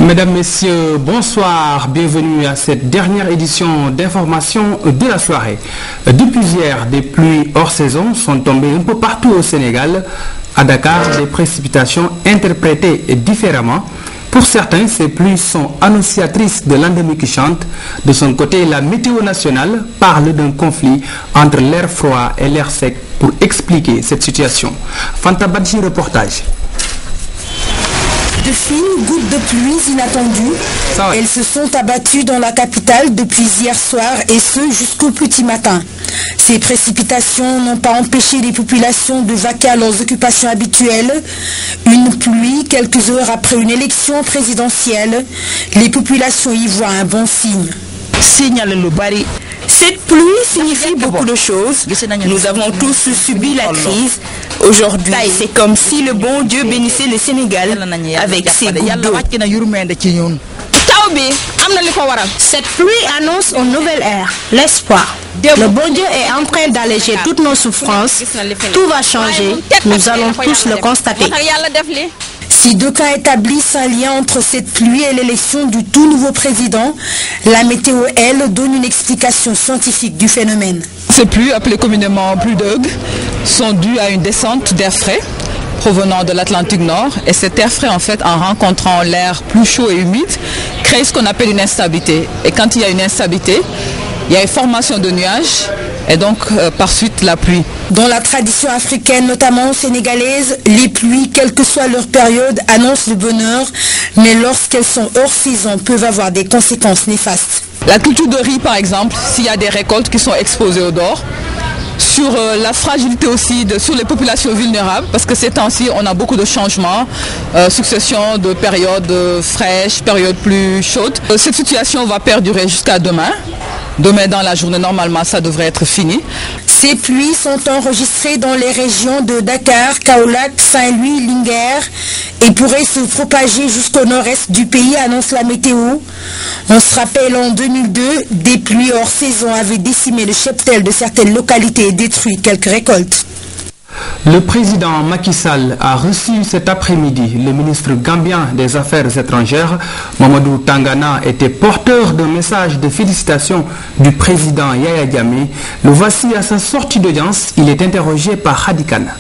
Mesdames, Messieurs, bonsoir. Bienvenue à cette dernière édition d'information de la soirée. Depuis hier, des pluies hors saison sont tombées un peu partout au Sénégal. À Dakar, des précipitations interprétées différemment. Pour certains, ces pluies sont annonciatrices de l'endémie qui chante. De son côté, la météo nationale parle d'un conflit entre l'air froid et l'air sec pour expliquer cette situation. Fanta Badji, reportage. De fines gouttes de pluie inattendues, elles se sont abattues dans la capitale depuis hier soir et ce jusqu'au petit matin. Ces précipitations n'ont pas empêché les populations de vaquer à leurs occupations habituelles. Une pluie quelques heures après une élection présidentielle, les populations y voient un bon signe. Cette pluie signifie beaucoup de choses. Nous avons tous subi la crise. Aujourd'hui, c'est comme si le bon Dieu bénissait le Sénégal avec ses gouttes d'eau. Cette pluie annonce une nouvelle ère, l'espoir. Le bon Dieu est en train d'alléger toutes nos souffrances. Tout va changer. Nous allons tous le constater. Si d'aucuns établissent un lien entre cette pluie et l'élection du tout nouveau président, la météo, elle, donne une explication scientifique du phénomène. Ces pluies, appelées communément pluies d'Hughes, sont dues à une descente d'air frais provenant de l'Atlantique Nord. Et cet air frais, en fait, en rencontrant l'air plus chaud et humide, crée ce qu'on appelle une instabilité. Et quand il y a une instabilité, il y a une formation de nuages et donc par suite la pluie. Dans la tradition africaine, notamment sénégalaise, les pluies, quelle que soit leur période, annoncent le bonheur, mais lorsqu'elles sont hors saison, peuvent avoir des conséquences néfastes. La culture de riz, par exemple, s'il y a des récoltes qui sont exposées au dehors, sur la fragilité aussi sur les populations vulnérables, parce que ces temps-ci, on a beaucoup de changements, succession de périodes fraîches, périodes plus chaudes. Cette situation va perdurer jusqu'à demain. Demain dans la journée, normalement, ça devrait être fini. Ces pluies sont enregistrées dans les régions de Dakar, Kaolack, Saint-Louis, Linguère et pourraient se propager jusqu'au nord-est du pays, annonce la météo. On se rappelle en 2002, des pluies hors saison avaient décimé le cheptel de certaines localités et détruit quelques récoltes. Le président Macky Sall a reçu cet après-midi le ministre gambien des Affaires étrangères. Mamadou Tangana était porteur d'un message de félicitations du président Yaya Jammeh. Le voici à sa sortie d'audience. Il est interrogé par Hadikana.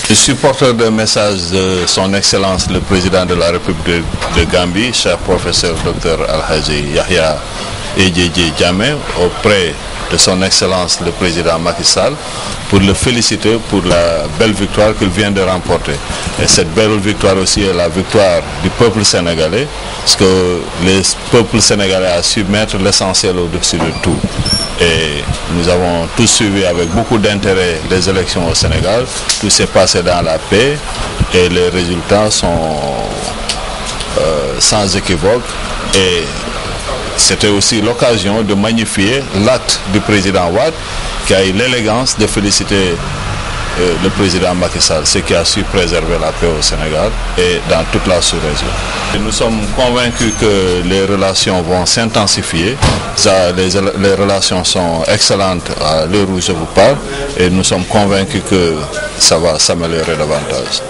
Je suis porteur d'un message de son Excellence le président de la République de Gambie, cher professeur Dr Alhaji Yahya Ejeje Jammeh, auprès de son Excellence le président Macky Sall, pour le féliciter pour la belle victoire qu'il vient de remporter. Et cette belle victoire aussi est la victoire du peuple sénégalais, parce que le peuple sénégalais a su mettre l'essentiel au-dessus de tout. Et nous avons tous suivi avec beaucoup d'intérêt les élections au Sénégal. Tout s'est passé dans la paix et les résultats sont sans équivoque. Et c'était aussi l'occasion de magnifier l'acte du président Wade qui a eu l'élégance de féliciter le président Macky Sall, ce qui a su préserver la paix au Sénégal et dans toute la sous-région. Nous sommes convaincus que les relations vont s'intensifier. Les relations sont excellentes à l'heure où je vous parle et nous sommes convaincus que ça va s'améliorer davantage.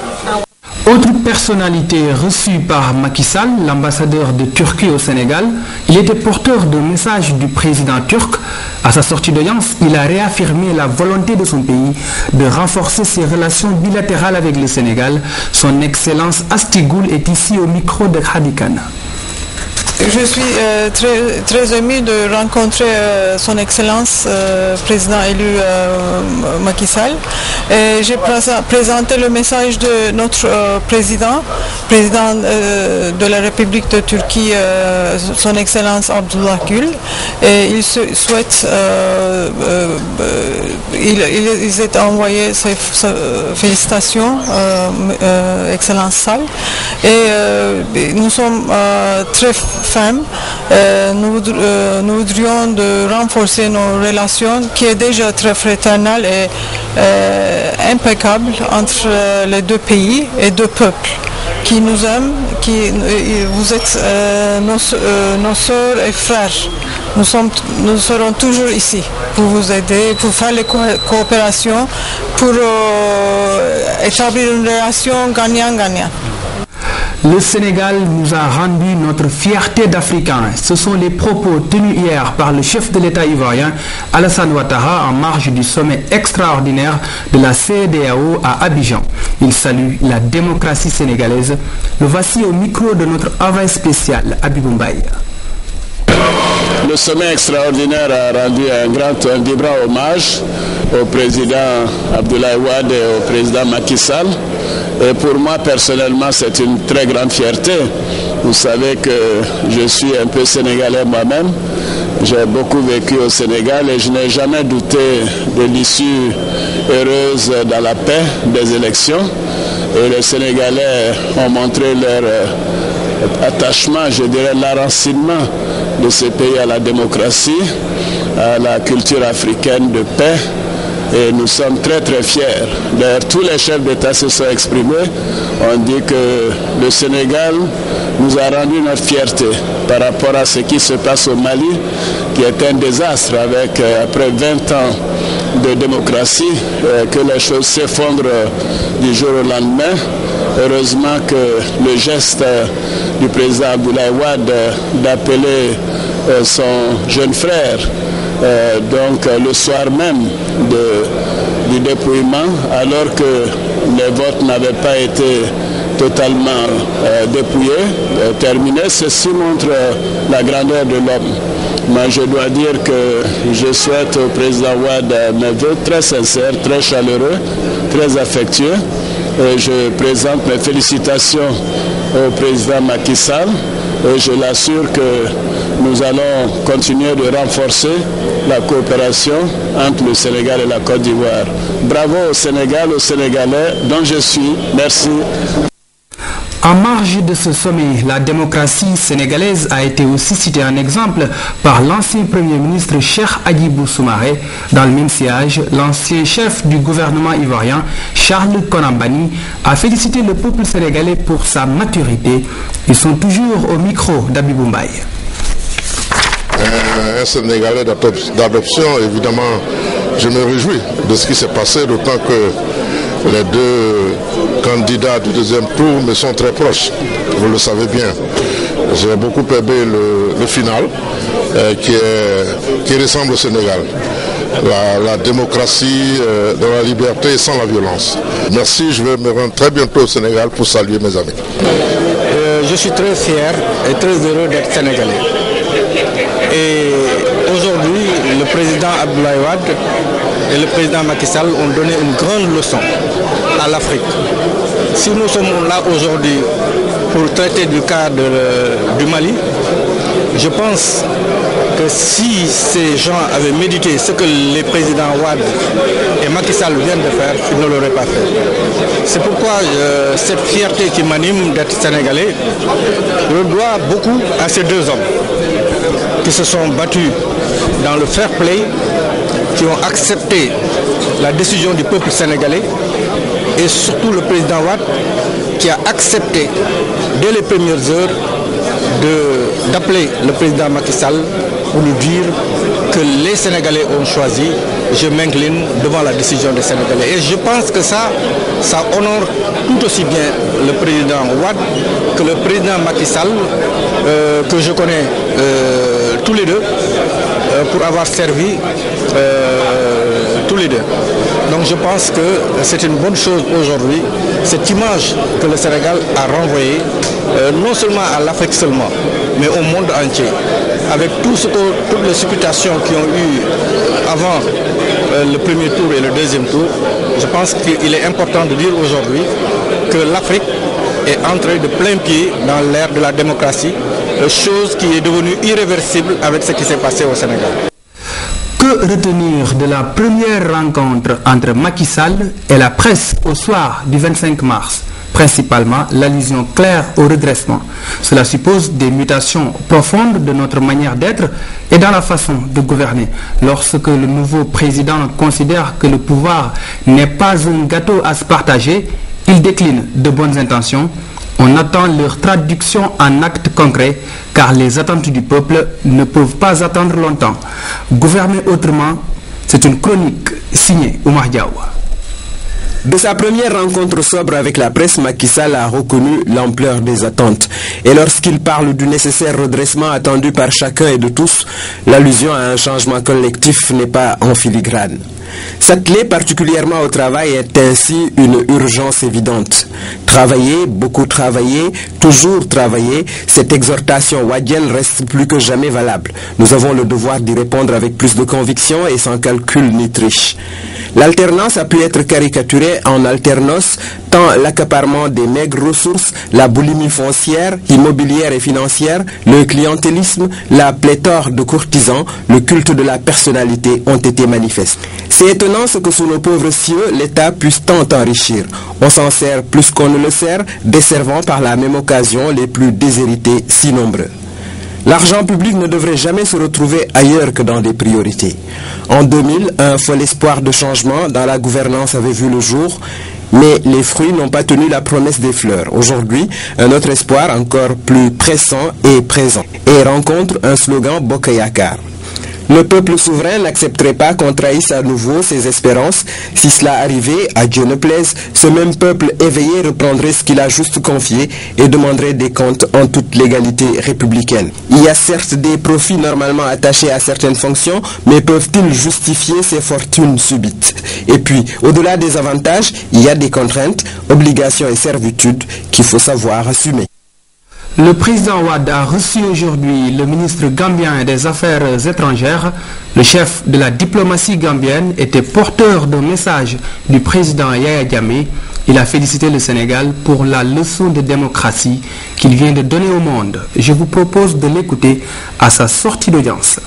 Autre personnalité reçue par Macky Sall, l'ambassadeur de Turquie au Sénégal, il était porteur de message du président turc. À sa sortie d'audience, il a réaffirmé la volonté de son pays de renforcer ses relations bilatérales avec le Sénégal. Son Excellence Astigoul est ici au micro de Hadikana. Je suis très ému de rencontrer son Excellence, président élu Macky Sall. J'ai présenté le message de notre président de la République de Turquie, son Excellence Abdullah Gül. Et il souhaite, il s'est envoyé ses félicitations, Excellence Sall. Et nous sommes très fermes. Nous voudrions de renforcer nos relations qui est déjà très fraternelles et impeccables entre les deux pays et deux peuples qui nous aiment, vous êtes nos sœurs et frères. Nous serons toujours ici pour vous aider, pour faire les coopérations, pour établir une relation gagnant-gagnant. Le Sénégal nous a rendu notre fierté d'Africains. Ce sont les propos tenus hier par le chef de l'État ivoirien, Alassane Ouattara, en marge du sommet extraordinaire de la CEDEAO à Abidjan. Il salue la démocratie sénégalaise. Le voici au micro de notre envoyé spécial, Habib Mbaye. Le sommet extraordinaire a rendu un vibrant hommage au président Abdoulaye Wade et au président Macky Sall. Et pour moi, personnellement, c'est une très grande fierté. Vous savez que je suis un peu sénégalais moi-même. J'ai beaucoup vécu au Sénégal et je n'ai jamais douté de l'issue heureuse dans la paix des élections. Et les Sénégalais ont montré leur attachement, je dirais l'enracinement de ce pays à la démocratie, à la culture africaine de paix. Et nous sommes très très fiers. D'ailleurs, tous les chefs d'État se sont exprimés. On dit que le Sénégal nous a rendu notre fierté par rapport à ce qui se passe au Mali, qui est un désastre avec, après 20 ans de démocratie, que les choses s'effondrent du jour au lendemain. Heureusement que le geste du président Abdoulaye Wade d'appeler son jeune frère, donc le soir même du dépouillement, alors que les votes n'avaient pas été totalement dépouillés, terminés, ceci montre la grandeur de l'homme. Mais je dois dire que je souhaite au président Wade mes vœux très sincères, très chaleureux, très affectueux. Et je présente mes félicitations au président Macky Sall et je l'assure que nous allons continuer de renforcer la coopération entre le Sénégal et la Côte d'Ivoire. Bravo au Sénégal, aux Sénégalais dont je suis. Merci. En marge de ce sommet, la démocratie sénégalaise a été aussi citée en exemple par l'ancien Premier ministre Cheikh Hadjibou Soumaré. Dans le même sillage, l'ancien chef du gouvernement ivoirien, Charles Konan Banny, a félicité le peuple sénégalais pour sa maturité. Ils sont toujours au micro d'Habib Mbaye. Un Sénégalais d'adoption, évidemment, je me réjouis de ce qui s'est passé, d'autant que les deux candidats du deuxième tour me sont très proches, vous le savez bien. J'ai beaucoup aimé le final qui ressemble au Sénégal. La démocratie, dans la liberté et sans la violence. Merci, je vais me rendre très bientôt au Sénégal pour saluer mes amis. Je suis très fier et très heureux d'être sénégalais. Et aujourd'hui, le président Abdoulaye Wade et le président Macky Sall ont donné une grande leçon à l'Afrique. Si nous sommes là aujourd'hui pour traiter du cas du Mali, je pense que si ces gens avaient médité ce que les présidents Wade et Macky Sall viennent de faire, ils ne l'auraient pas fait. C'est pourquoi cette fierté qui m'anime d'être sénégalais, je le dois beaucoup à ces deux hommes qui se sont battus dans le fair play, qui ont accepté la décision du peuple sénégalais et surtout le président Wade qui a accepté dès les premières heures d'appeler le président Macky Sall pour lui dire que les Sénégalais ont choisi, je m'incline devant la décision des Sénégalais. Et je pense que ça honore tout aussi bien le président Wade que le président Macky Sall, que je connais tous les deux, pour avoir servi tous les deux. Donc je pense que c'est une bonne chose aujourd'hui, cette image que le Sénégal a renvoyée, non seulement à l'Afrique seulement, mais au monde entier. Avec toutes les supputations qui ont eu avant le premier tour et le deuxième tour, je pense qu'il est important de dire aujourd'hui que l'Afrique est entrée de plein pied dans l'ère de la démocratie, chose qui est devenue irréversible avec ce qui s'est passé au Sénégal. Que retenir de la première rencontre entre Macky Sall et la presse au soir du 25 mars? Principalement l'allusion claire au redressement. Cela suppose des mutations profondes de notre manière d'être et dans la façon de gouverner. Lorsque le nouveau président considère que le pouvoir n'est pas un gâteau à se partager, il décline de bonnes intentions. On attend leur traduction en actes concrets, car les attentes du peuple ne peuvent pas attendre longtemps. Gouverner autrement, c'est une chronique signée Oumar Diaw. De sa première rencontre sobre avec la presse, Macky Sall a reconnu l'ampleur des attentes. Et lorsqu'il parle du nécessaire redressement attendu par chacun et de tous, l'allusion à un changement collectif n'est pas en filigrane. S'atteler particulièrement au travail est ainsi une urgence évidente. Travailler, beaucoup travailler, toujours travailler, cette exhortation wadienne reste plus que jamais valable. Nous avons le devoir d'y répondre avec plus de conviction et sans calcul ni triche. L'alternance a pu être caricaturée en alternos, tant l'accaparement des maigres ressources, la boulimie foncière, immobilière et financière, le clientélisme, la pléthore de courtisans, le culte de la personnalité ont été manifestes. C'est étonnant ce que sous nos pauvres cieux, l'État puisse tant enrichir. On s'en sert plus qu'on ne le sert, desservant par la même occasion les plus déshérités si nombreux. L'argent public ne devrait jamais se retrouver ailleurs que dans des priorités. En 2000, un fol espoir de changement dans la gouvernance avait vu le jour, mais les fruits n'ont pas tenu la promesse des fleurs. Aujourd'hui, un autre espoir encore plus pressant est présent et rencontre un slogan Bokayakar. Le peuple souverain n'accepterait pas qu'on trahisse à nouveau ses espérances. Si cela arrivait, à Dieu ne plaise, ce même peuple éveillé reprendrait ce qu'il a juste confié et demanderait des comptes en toute légalité républicaine. Il y a certes des profits normalement attachés à certaines fonctions, mais peuvent-ils justifier ces fortunes subites? Et puis, au-delà des avantages, il y a des contraintes, obligations et servitudes qu'il faut savoir assumer. Le président Wade a reçu aujourd'hui le ministre gambien des Affaires étrangères. Le chef de la diplomatie gambienne était porteur d'un message du président Yaya Jammeh. Il a félicité le Sénégal pour la leçon de démocratie qu'il vient de donner au monde. Je vous propose de l'écouter à sa sortie d'audience.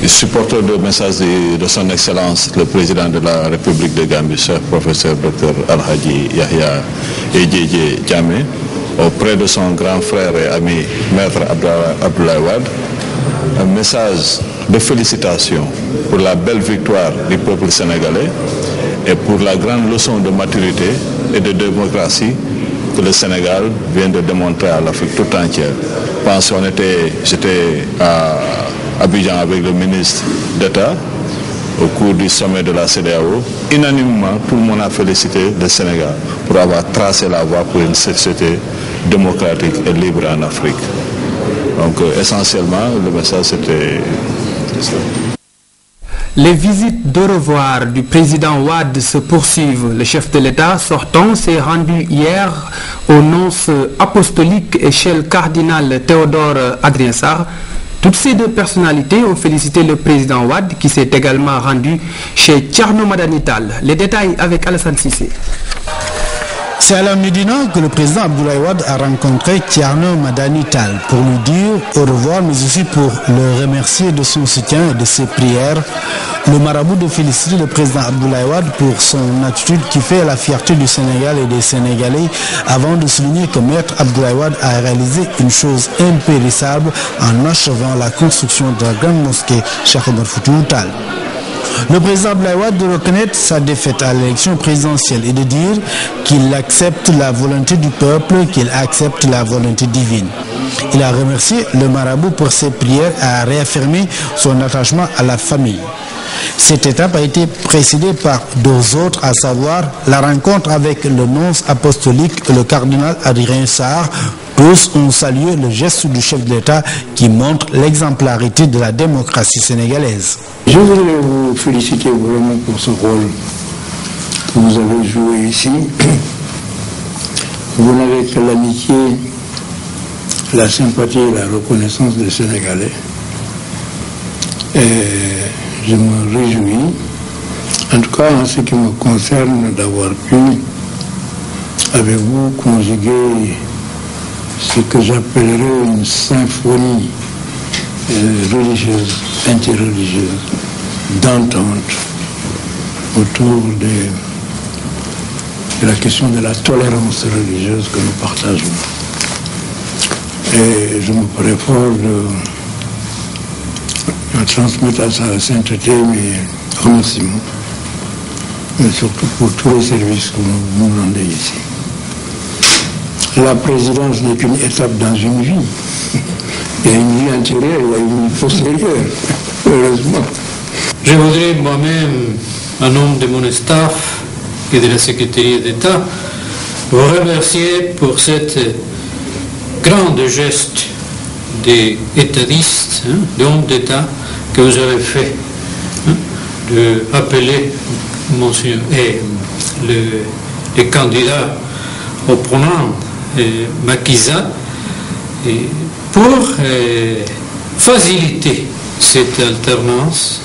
Supporteur du message de son Excellence, le président de la République de Gambie, chef professeur Dr Alhaji Yahya Ejeje Jammeh, auprès de son grand frère et ami Maître Abdoulaye Wade, un message de félicitations pour la belle victoire du peuple sénégalais et pour la grande leçon de maturité et de démocratie que le Sénégal vient de démontrer à l'Afrique tout entière. J'étais à Abidjan avec le ministre d'État au cours du sommet de la CEDEAO. Unanimement, tout le monde a félicité le Sénégal pour avoir tracé la voie pour une société démocratique et libre en Afrique. Donc essentiellement, le message c'était ça. Les visites de revoir du président Wade se poursuivent. Le chef de l'État sortant s'est rendu hier aux nonces apostoliques et chez le cardinal Théodore Adrien Sarr. Toutes ces deux personnalités ont félicité le président Wade qui s'est également rendu chez Thierno Madani Tall. Les détails avec Alassane Cissé. C'est à la Médina que le président Abdoulaye Wade a rencontré Thierno Madani Tall pour lui dire au revoir, mais aussi pour le remercier de son soutien et de ses prières. Le marabout de féliciter le président Abdoulaye Wade pour son attitude qui fait la fierté du Sénégal et des Sénégalais, avant de souligner que Maître Abdoulaye Wade a réalisé une chose impérissable en achevant la construction de la grande mosquée Cheikh Omar Foutiyou Tall. Le président Abdoulaye Wade de reconnaître sa défaite à l'élection présidentielle et de dire qu'il accepte la volonté du peuple, qu'il accepte la volonté divine. Il a remercié le marabout pour ses prières et a réaffirmé son attachement à la famille. Cette étape a été précédée par deux autres, à savoir la rencontre avec le nonce apostolique et le cardinal Adrien Sarr. Tous ont salué le geste du chef de l'État qui montre l'exemplarité de la démocratie sénégalaise. Je voudrais vous féliciter vraiment pour ce rôle que vous avez joué ici. Vous n'avez que l'amitié, la sympathie et la reconnaissance des Sénégalais. Et je me réjouis, en tout cas en ce qui me concerne, d'avoir pu, avec vous, conjuguer ce que j'appellerais une symphonie religieuse, interreligieuse, d'entente autour de la question de la tolérance religieuse que nous partageons. Et je me préfère de transmettre à sa sainteté mes remerciements, mais surtout pour tous les services que vous nous rendez ici. La présidence n'est qu'une étape dans une vie. Il y a une vie antérieure, il y a une vie postérieure, heureusement. Je voudrais moi-même, en nom de mon staff, et de la Secrétaire d'État vous remercier pour cette grande geste d'étadiste, d'homme d'État que vous avez fait, de appeler le candidat au pronom Macky Sall pour faciliter cette alternance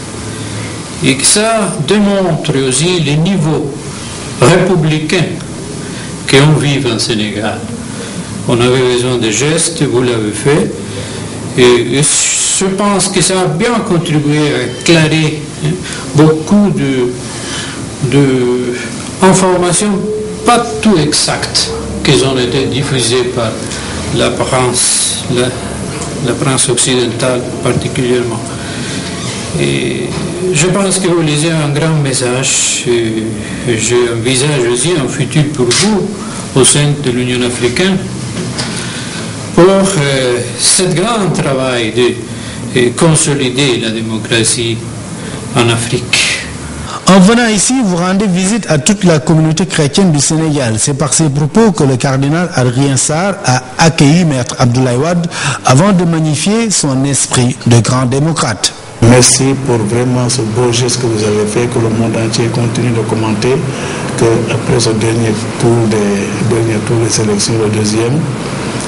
et que ça démontre aussi le niveau républicain qu'on vit en Sénégal. On avait besoin de gestes, vous l'avez fait, et je pense que ça a bien contribué à éclairer beaucoup d'informations, pas tout exactes, qui ont été diffusées par la presse occidentale particulièrement. Et je pense que vous lisez un grand message, et j'envisage aussi un futur pour vous au sein de l'Union africaine pour ce grand travail de consolider la démocratie en Afrique. En venant ici, vous rendez visite à toute la communauté chrétienne du Sénégal. C'est par ces propos que le cardinal Adrien Sarr a accueilli Maître Abdoulaye Wade avant de magnifier son esprit de grand démocrate. Merci pour vraiment ce beau geste que vous avez fait, que le monde entier continue de commenter, qu'après ce dernier tour des sélections, le deuxième,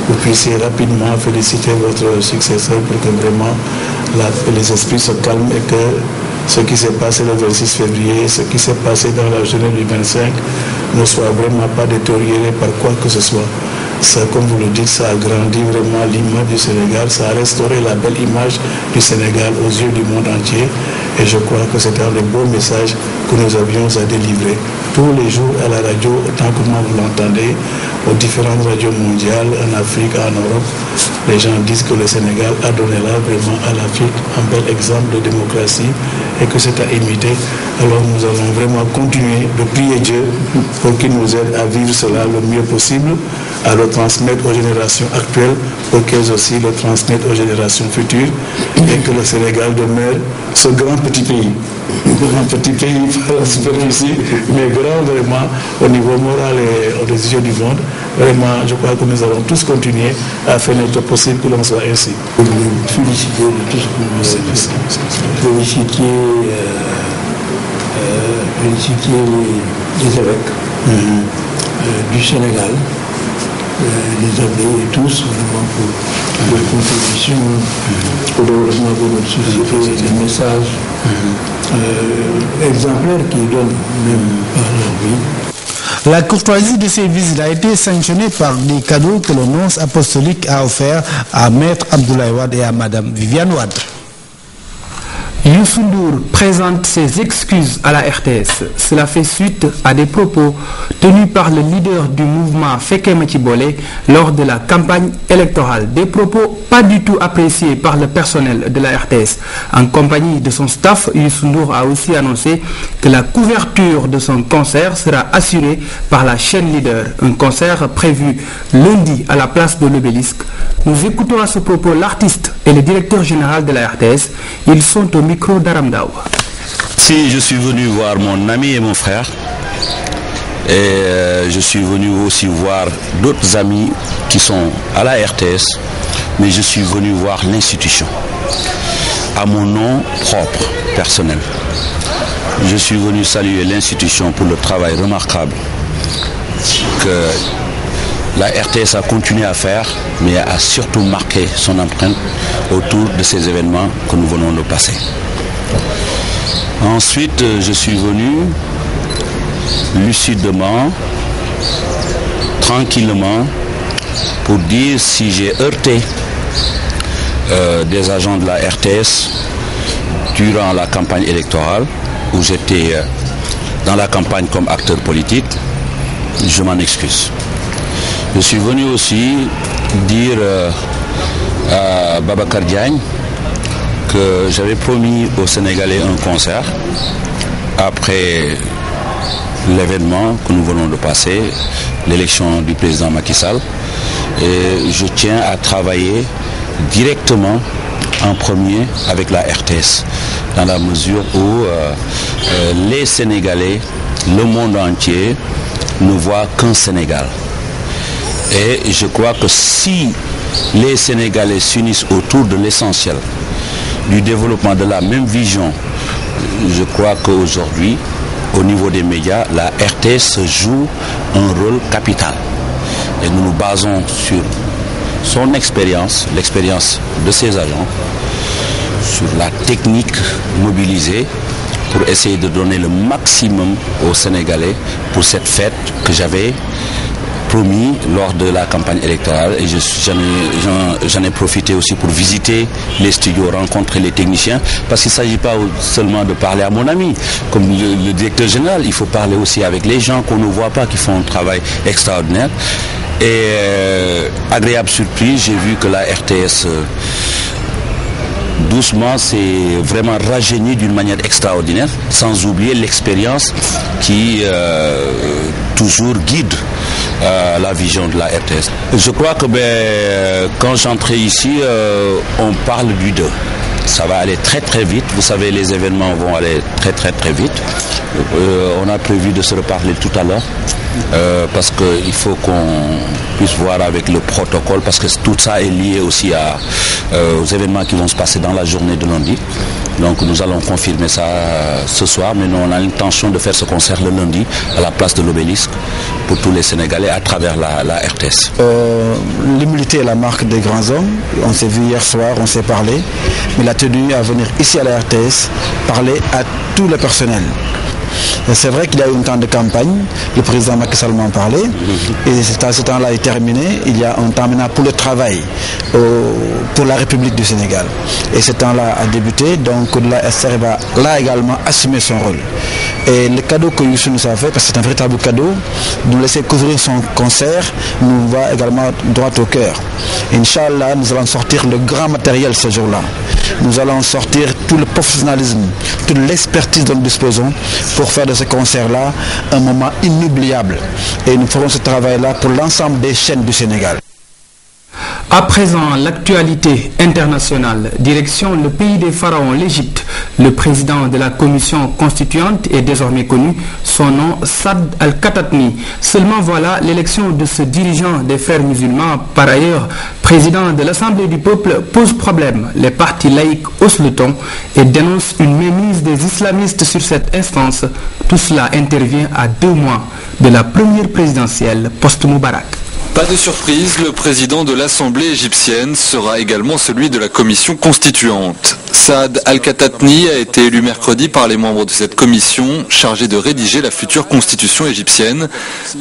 vous puissiez rapidement féliciter votre successeur pour que vraiment les esprits se calment et que ce qui s'est passé le 26 février, ce qui s'est passé dans la journée du 25 ne soit vraiment pas détérioré par quoi que ce soit. Ça, comme vous le dites, ça a grandi vraiment l'image du Sénégal, ça a restauré la belle image du Sénégal aux yeux du monde entier. Et je crois que c'est un des beaux messages que nous avions à délivrer tous les jours à la radio, autant que moi vous l'entendez, aux différentes radios mondiales, en Afrique, en Europe. Les gens disent que le Sénégal a donné là vraiment à l'Afrique un bel exemple de démocratie et que c'est à imiter. Alors nous allons vraiment continuer de prier Dieu pour qu'il nous aide à vivre cela le mieux possible, à le transmettre aux générations actuelles pour qu'elles aussi le transmettent aux générations futures et que le Sénégal demeure ce grand petit pays. Un petit pays par la superficie, mais grand vraiment au niveau moral et aux yeux du monde. Vraiment, je crois que nous allons tous continuer à faire notre possible que l'on soit ainsi. Je veux vous féliciter de tout ce que vous avez fait. Féliciter les évêques du Sénégal, les abbés et tous, vraiment pour leur contribution au développement de notre société, des messages exemplaires qui donnent même par leur vie. La courtoisie de ces visites a été sanctionnée par des cadeaux que le nonce apostolique a offerts à Maître Abdoulaye Wade et à Madame Viviane Wade. Youssou Ndour présente ses excuses à la RTS. Cela fait suite à des propos tenus par le leader du mouvement Fekke Matibole lors de la campagne électorale. Des propos pas du tout appréciés par le personnel de la RTS. En compagnie de son staff, Youssou Ndour a aussi annoncé que la couverture de son concert sera assurée par la chaîne Leader. Un concert prévu lundi à la place de l'Obélisque. Nous écoutons à ce propos l'artiste et le directeur général de la RTS. Ils sont au micro d'Aramdao. Si je suis venu voir mon ami et mon frère, et je suis venu aussi voir d'autres amis qui sont à la RTS, mais je suis venu voir l'institution, à mon nom propre, personnel. Je suis venu saluer l'institution pour le travail remarquable que la RTS a continué à faire, mais a surtout marqué son empreinte autour de ces événements que nous venons de passer. Ensuite, je suis venu lucidement, tranquillement, pour dire si j'ai heurté des agents de la RTS durant la campagne électorale, où j'étais dans la campagne comme acteur politique, je m'en excuse. Je suis venu aussi dire à Babacar Diagne que j'avais promis aux Sénégalais un concert après l'événement que nous venons de passer, l'élection du président Macky Sall. Et je tiens à travailler directement en premier avec la RTS, dans la mesure où les Sénégalais, le monde entier, ne voient qu'un Sénégal. Et je crois que si les Sénégalais s'unissent autour de l'essentiel, du développement de la même vision, je crois qu'aujourd'hui, au niveau des médias, la RTS joue un rôle capital. Et nous nous basons sur son expérience, l'expérience de ses agents, sur la technique mobilisée pour essayer de donner le maximum aux Sénégalais pour cette fête que j'avais promis lors de la campagne électorale. Et j'en ai profité aussi pour visiter les studios, rencontrer les techniciens, parce qu'il ne s'agit pas seulement de parler à mon ami, comme le directeur général, il faut parler aussi avec les gens qu'on ne voit pas, qui font un travail extraordinaire. Et agréable surprise, j'ai vu que la RTS doucement s'est vraiment rajeunie d'une manière extraordinaire, sans oublier l'expérience qui toujours guide la vision de la RTS. Je crois que quand j'entrais ici, on parle du 2. Ça va aller très très vite. Vous savez, les événements vont aller très très très vite. On a prévu de se reparler tout à l'heure. Parce qu'il faut qu'on puisse voir avec le protocole, parce que tout ça est lié aussi aux événements qui vont se passer dans la journée de lundi. Donc nous allons confirmer ça ce soir, mais nous on a l'intention de faire ce concert le lundi à la place de l'Obélisque pour tous les Sénégalais à travers la RTS. L'humilité est la marque des grands hommes. On s'est vu hier soir, on s'est parlé, mais il a tenu à venir ici à la RTS parler à tout le personnel. C'est vrai qu'il y a eu un temps de campagne, le président Macky Sall m'en parlait, et ce temps-là est terminé, il y a un temps maintenant pour le travail, pour la République du Sénégal. Et ce temps-là a débuté, donc la SR va là également assumer son rôle. Et le cadeau que Youssou nous a fait, parce que c'est un véritable cadeau, nous laisser couvrir son concert, nous va également droit au cœur. Inch'Allah, nous allons sortir le grand matériel ce jour-là. Nous allons sortir tout le professionnalisme, toute l'expertise dont nous disposons pour faire de ce concert-là un moment inoubliable. Et nous ferons ce travail-là pour l'ensemble des chaînes du Sénégal. À présent, l'actualité internationale. Direction le pays des pharaons, l'Égypte. Le président de la commission constituante est désormais connu. Son nom, Saad Al-Khatatmi. Seulement voilà, l'élection de ce dirigeant des frères musulmans, par ailleurs président de l'Assemblée du peuple, pose problème. Les partis laïcs haussent le ton et dénoncent une mainmise des islamistes sur cette instance. Tout cela intervient à 2 mois de la première présidentielle post-Moubarak. Pas de surprise, le président de l'Assemblée égyptienne sera également celui de la commission constituante. Saad Al-Khatatmi a été élu mercredi par les membres de cette commission chargée de rédiger la future constitution égyptienne.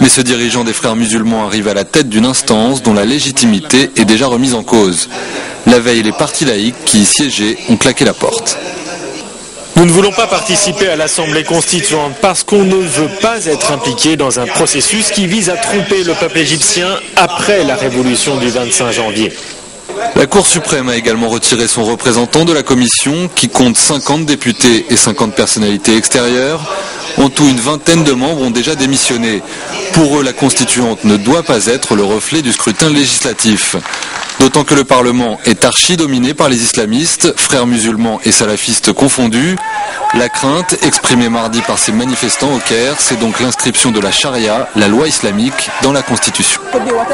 Mais ce dirigeant des frères musulmans arrive à la tête d'une instance dont la légitimité est déjà remise en cause. La veille, les partis laïcs qui y siégeaient ont claqué la porte. Nous ne voulons pas participer à l'Assemblée constituante parce qu'on ne veut pas être impliqué dans un processus qui vise à tromper le peuple égyptien après la révolution du 25 janvier. La Cour suprême a également retiré son représentant de la commission qui compte 50 députés et 50 personnalités extérieures. En tout, une vingtaine de membres ont déjà démissionné. Pour eux, la constituante ne doit pas être le reflet du scrutin législatif. D'autant que le Parlement est archi-dominé par les islamistes, frères musulmans et salafistes confondus. La crainte, exprimée mardi par ces manifestants au Caire, c'est donc l'inscription de la charia, la loi islamique, dans la Constitution.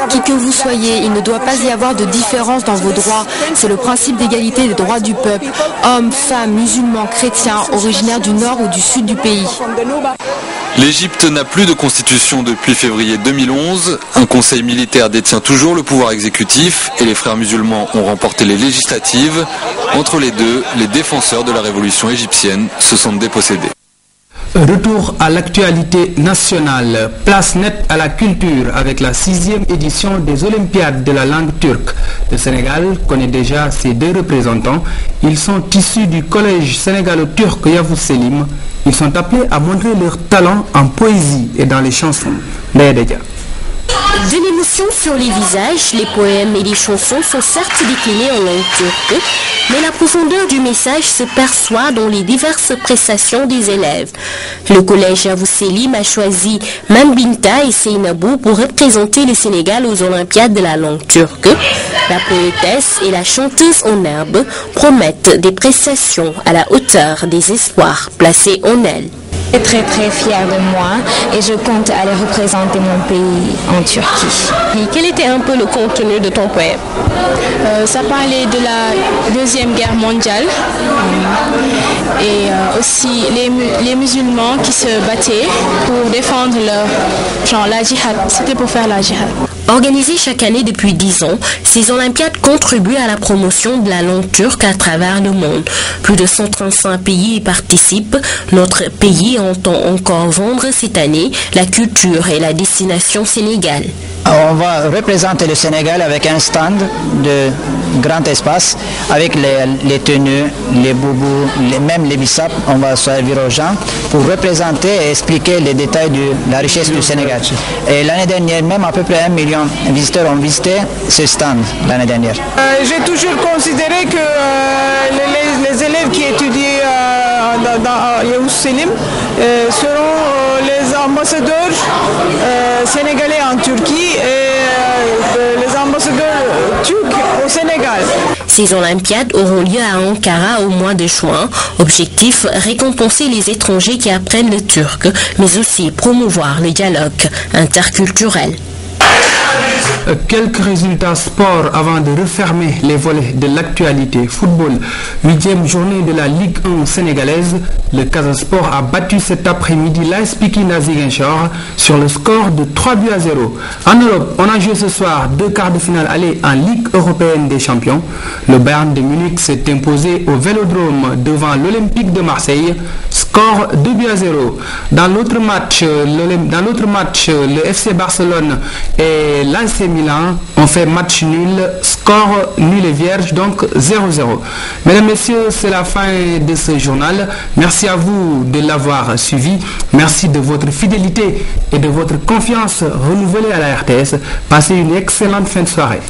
Qui que vous soyez, il ne doit pas y avoir de différence dans vos droits. C'est le principe d'égalité des droits du peuple. Hommes, femmes, musulmans, chrétiens, originaires du nord ou du sud du pays. L'Égypte n'a plus de constitution depuis février 2011. Un conseil militaire détient toujours le pouvoir exécutif et les frères musulmans ont remporté les législatives. Entre les deux, les défenseurs de la révolution égyptienne se sentent dépossédés. Retour à l'actualité nationale. Place nette à la culture avec la 6e édition des Olympiades de la langue turque. Le Sénégal connaît déjà ses 2 représentants. Ils sont issus du collège sénégalo-turc Yavuz Selim. Ils sont appelés à montrer leur talent en poésie et dans les chansons. De l'émotion sur les visages, les poèmes et les chansons sont certes déclinés en langue turque, mais la profondeur du message se perçoit dans les diverses prestations des élèves. Le collège Yavuz Selim a choisi Manbinta et Seynabou pour représenter le Sénégal aux Olympiades de la langue turque. La poétesse et la chanteuse en herbe promettent des prestations à la hauteur des espoirs placés en elles. Je suis très fière de moi et je compte aller représenter mon pays en Turquie. Et quel était un peu le contenu de ton poème? Ça parlait de la Deuxième Guerre mondiale et aussi les musulmans qui se battaient pour défendre la djihad. C'était pour faire la djihad. Organisées chaque année depuis 10 ans, ces Olympiades contribuent à la promotion de la langue turque à travers le monde. Plus de 135 pays y participent. Notre pays entend encore vendre cette année la culture et la destination Sénégal. On va représenter le Sénégal avec un stand de grand espace, avec les tenues, les boubous, même les bissap. On va servir aux gens pour représenter et expliquer les détails de la richesse du Sénégal. Et l'année dernière, même à peu près 1 million de visiteurs ont visité ce stand l'année dernière. J'ai toujours considéré que les élèves qui étudient dans Yavuz Selim seront les ambassadeurs sénégalais en Turquie et les ambassadeurs turcs au Sénégal. Ces Olympiades auront lieu à Ankara au mois de juin. Objectif, récompenser les étrangers qui apprennent le turc, mais aussi promouvoir le dialogue interculturel. Quelques résultats sport avant de refermer les volets de l'actualité. Football, 8e journée de la Ligue 1 sénégalaise. Le Casa Sport a battu cet après-midi l'AS Pikine à Ziguinchor sur le score de 3-0. En Europe, on a joué ce soir 2 quarts de finale aller en Ligue européenne des champions. Le Bayern de Munich s'est imposé au Vélodrome devant l'Olympique de Marseille. Score 2-0. Dans l'autre match, le FC Barcelone et l'AC Milan ont fait match nul, score nul et vierge, donc 0-0. Mesdames, Messieurs, c'est la fin de ce journal. Merci à vous de l'avoir suivi. Merci de votre fidélité et de votre confiance renouvelée à la RTS. Passez une excellente fin de soirée.